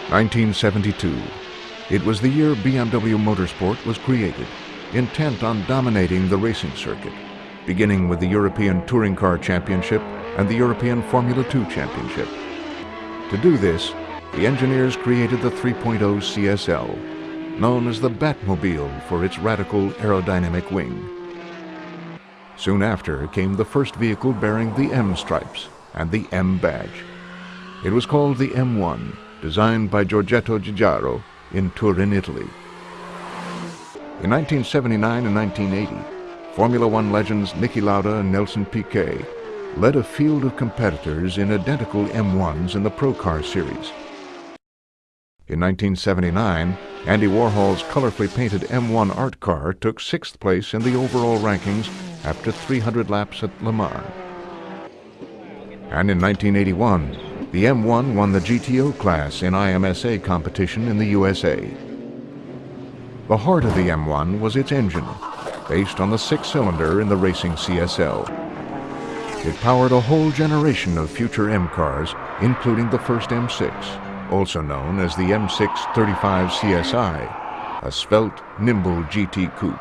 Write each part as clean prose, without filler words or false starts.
1972. It was the year BMW Motorsport was created, intent on dominating the racing circuit, beginning with the European Touring Car Championship and the European Formula 2 Championship. To do this, the engineers created the 3.0 CSL, known as the Batmobile for its radical aerodynamic wing. Soon after came the first vehicle bearing the M stripes and the M badge. It was called the M1, designed by Giorgetto Giugiaro in Turin, Italy. In 1979 and 1980, Formula One legends Niki Lauda and Nelson Piquet led a field of competitors in identical M1s in the Pro Car Series. In 1979, Andy Warhol's colorfully painted M1 art car took 6th place in the overall rankings after 300 laps at Le Mans. And in 1981, the M1 won the GTO class in IMSA competition in the USA. The heart of the M1 was its engine, based on the 6-cylinder in the racing CSL. It powered a whole generation of future M cars, including the first M6, also known as the M6 35 CSI, a svelte, nimble GT coupe.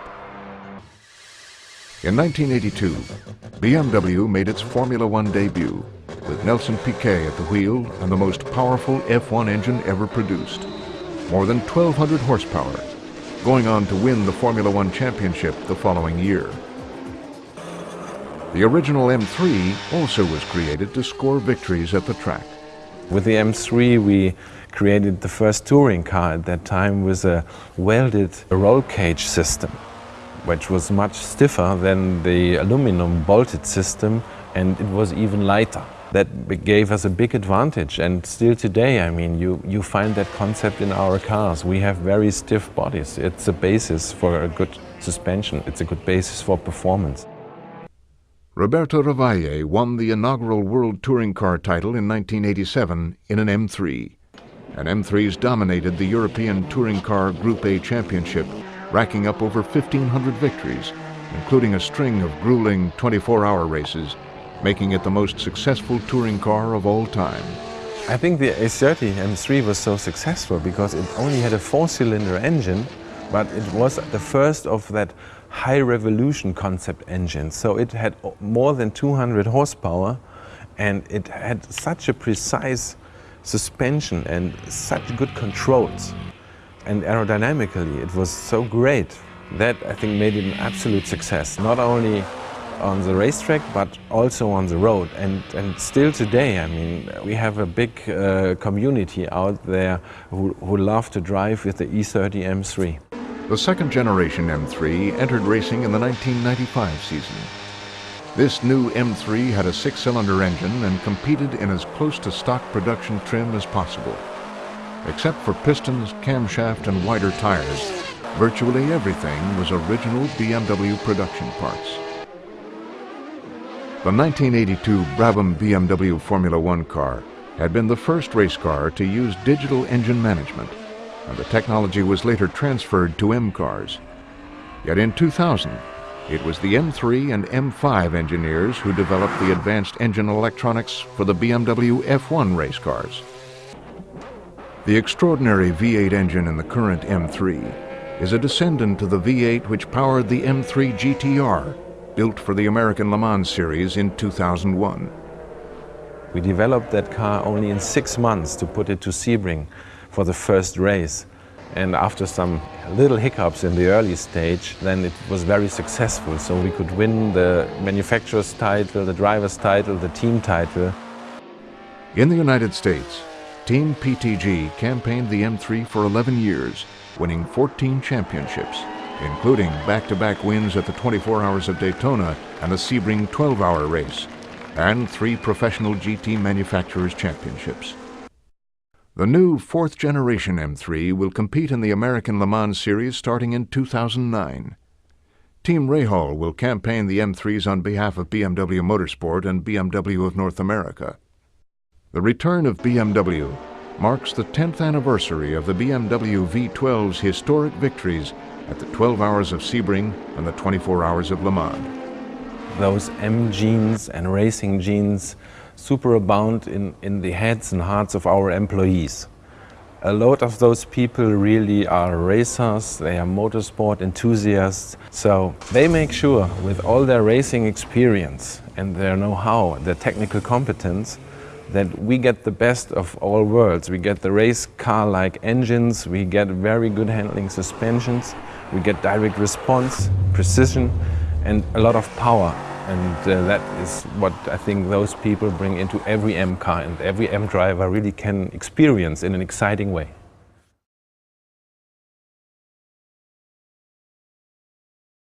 In 1982, BMW made its Formula One debut, with Nelson Piquet at the wheel and the most powerful F1 engine ever produced, more than 1,200 horsepower, going on to win the Formula One championship the following year. The original M3 also was created to score victories at the track. With the M3 we created the first touring car at that time with a welded roll cage system, which was much stiffer than the aluminum bolted system, and it was even lighter. That gave us a big advantage, and still today, I mean, you find that concept in our cars. We have very stiff bodies. It's a basis for a good suspension. It's a good basis for performance. Roberto Ravalle won the inaugural World Touring Car title in 1987 in an M3. And M3s dominated the European Touring Car Group A Championship, racking up over 1,500 victories, including a string of grueling 24-hour races, making it the most successful touring car of all time. I think the A30 M3 was so successful because it only had a 4-cylinder engine, but it was the first of that high revolution concept engine. So it had more than 200 horsepower, and it had such a precise suspension and such good controls. And aerodynamically it was so great that I think made it an absolute success, not only on the racetrack but also on the road. And still today, I mean, we have a big community out there who love to drive with the E30 M3. The second generation M3 entered racing in the 1995 season. This new M3 had a 6-cylinder engine and competed in as close to stock production trim as possible. Except for pistons, camshaft, and wider tires, virtually everything was original BMW production parts. The 1982 Brabham BMW Formula One car had been the first race car to use digital engine management, and the technology was later transferred to M cars. Yet in 2000, it was the M3 and M5 engineers who developed the advanced engine electronics for the BMW F1 race cars. The extraordinary V8 engine in the current M3 is a descendant of the V8 which powered the M3 GTR, built for the American Le Mans series in 2001. We developed that car only in 6 months to put it to Sebring for the first race. And after some little hiccups in the early stage, then it was very successful. So we could win the manufacturer's title, the driver's title, the team title. In the United States, Team PTG campaigned the M3 for 11 years, winning 14 championships, including back-to-back wins at the 24 Hours of Daytona and the Sebring 12-hour race, and 3 professional GT manufacturers' championships. The new 4th generation M3 will compete in the American Le Mans series starting in 2009. Team Rahal will campaign the M3s on behalf of BMW Motorsport and BMW of North America. The return of BMW marks the 10th anniversary of the BMW V12's historic victories at the 12 Hours of Sebring and the 24 Hours of Le Mans. Those M genes and racing genes superabound in the heads and hearts of our employees. A lot of those people really are racers, they are motorsport enthusiasts, so they make sure with all their racing experience and their know-how, their technical competence, that we get the best of all worlds. We get the race car-like engines, we get very good handling suspensions, we get direct response, precision, and a lot of power. And that is what I think those people bring into every M car, and every M driver really can experience in an exciting way.